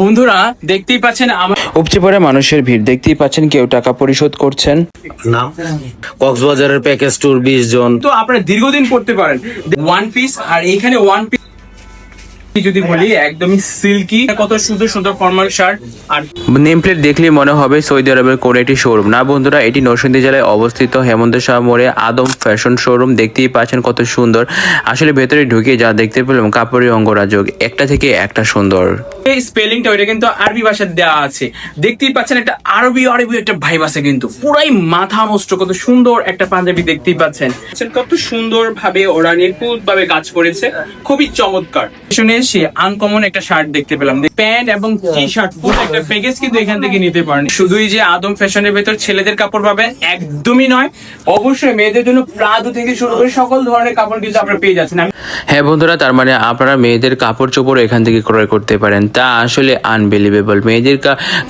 বন্ধুরা দেখতেই পাচ্ছেন আমার উপচে পড়া মানুষের ভিড় দেখতেই পাচ্ছেন, কেউ টাকা পরিশোধ করছেন। নাম কক্সবাজারের প্যাকেজ ট্যুর 20 জন। তো আপনারা দীর্ঘদিন পড়তে পারেন ওয়ান পিস। আর এইখানে ওয়ান পিস যদি বলি একদমই সিল্কি, কত সুন্দর সুন্দর ফর্মাল শার্ট। আর নেম প্লেট দেখলেই মনে হবে সৌদি আরবের কোন একটি শোরুম। না বন্ধুরা, এটি নরসিংদী জেলায় অবস্থিত হেমন্ত শাহ মোড়ে আদম ফ্যাশন শোরুম। দেখতেই পাচ্ছেন কত সুন্দর। আসলে ভেতরে ঢুকে যা দেখতে পেলাম, কাপড়ের অঙ্গরাজক একটা থেকে একটা সুন্দর। এই স্পেলিংটা ওইটা কিন্তু আরবি ভাষায় দেওয়া আছে। দেখতেই পাচ্ছেন একটা আরবি একটা ভাইব আছে, কিন্তু পুরাই মাথা নষ্ট। কত সুন্দর একটা পাঞ্জাবি দেখতেই পাচ্ছেন, কত সুন্দর ভাবে ওরা নিখুঁত ভাবে কাজ করেছে, খুবই চমৎকার। শুনে এসে আনকমন একটা শার্ট দেখতে পেলাম, প্যান্ট এবং টি শার্ট পুরো একটা প্যাকেজ কিন্তু এখান থেকে নিতে পারেন। শুধুই যে আদম ফ্যাশনের ভেতর ছেলেদের কাপড় পাবেন একদমই নয়, অবশ্যই মেয়েদের জন্য প্রাদু থেকে শুরু করে সকল ধরনের কাপড় কিন্তু আপনারা পেয়ে যাচ্ছেন। হ্যাঁ বন্ধুরা, তার মানে আপনারা মেয়েদের কাপড় চোপড় এখান থেকে ক্রয় করতে পারেন। তা আসলে আনবিলিভেবল। মেয়েদের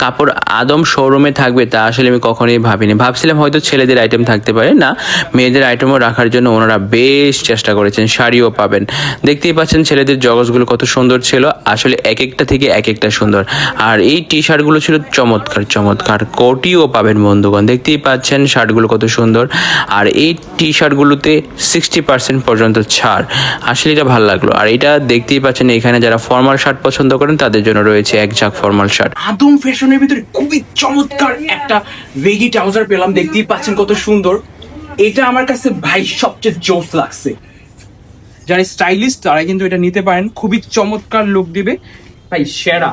কাপড় আদম শোরুমে থাকবে তা আসলে আমি কখনোই ভাবিনি। ভাবছিলাম হয়তো ছেলেদের আইটেম থাকতে পারে, না, মেয়েদের আইটেমও রাখার জন্য ওনারা বেশ চেষ্টা করেছেন। শাড়িও পাবেন, দেখতেই পাচ্ছেন ছেলেদের জগসগুলো কত সুন্দর ছিল। আসলে এক একটা থেকে এক একটা সুন্দর। আর এই টি শার্টগুলো ছিল চমৎকার চমৎকার। কোটিও পাবেন বন্ধুগণ, দেখতেই পাচ্ছেন শার্টগুলো কত সুন্দর। আর এই টি শার্টগুলোতে 60% পর্যন্ত ছাড়। আসলে এটা ভালো লাগলো। আর এটা দেখতেই পাচ্ছেন, এখানে যারা ফর্মাল শার্ট পছন্দ করেন তাদের জন্য রয়েছে এক ঝাঁক ফর্মাল শার্ট। আদম ফ্যাশনের ভিতরে খুবই চমৎকার একটা বেগি ট্রাউজার পেলাম, দেখতেই পাচ্ছেন কত সুন্দর। এটা আমার কাছে ভাই সবচেয়ে জোস লাগছে। যারা স্টাইলিশ তারা কিন্তু এটা নিতে পারেন, খুবই চমৎকার লুক দিবে ভাই, সেরা।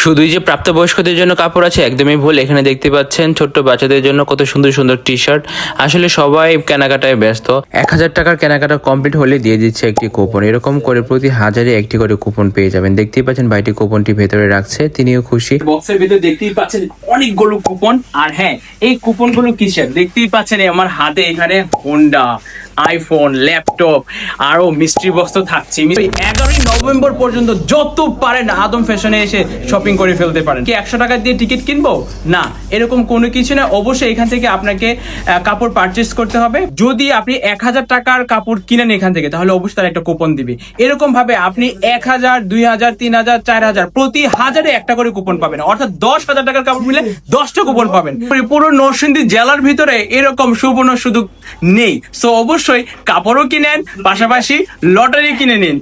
শুধুই যে প্রাপ্তবয়স্কদের জন্য কাপড় আছে একদমই ভুল। এখানে দেখতে পাচ্ছেন ছোট্ট বাচ্চাদের জন্য কত সুন্দর সুন্দর টি শার্ট। আসলে সবাই কেনাকাটায় ব্যস্ত। 1000 টাকার কেনাকাটা কমপ্লিট হলে দিয়ে দিচ্ছে একটি কুপন। এরকম করে প্রতি 1000-এ একটি করে কুপন পেয়ে যাবেন। দেখতেই পাচ্ছেন ভাইটি কুপনটি ভেতরে রাখছে, তিনিও খুশি। বক্সের ভিতরে দেখতেই পাচ্ছেন অনেকগুলো কুপন। আর হ্যাঁ, এই কুপনগুলো কিসের দেখতেই পাচ্ছেন আমার হাতে। এখানে হোন্ডা, আইফোন, ল্যাপটপ, আরো মিস্ট্রি বক্স তো থাকছে। 11ই নভেম্বর পর্যন্ত যত পারেন আদম ফ্যাশনে এসে শপিং করে ফেলতে পারেন। কি 100 টাকা দিয়ে টিকিট কিনবো? না, এরকম কোনো কিছু না। অবশ্যই এখান থেকে আপনাকে কাপড় পারচেস করতে হবে। যদি আপনি 1000 টাকার কাপড় কিনেন এখান থেকে, তাহলে অবশ্যই তার একটা কুপন দিবে। এরকম ভাবে আপনি 1000, 2000, 3000, 4000 প্রতি 1000-এ একটা করে কুপন পাবেন। অর্থাৎ 10,000 টাকার কাপড় মিলে 10টা কুপন পাবেন। পুরো নরসিংদী জেলার ভিতরে এরকম সুবর্ণ সুযোগ নেই। সো অবশ্যই কাপড়ও কিনেন, পাশাপাশি লটারি কিনে নিন।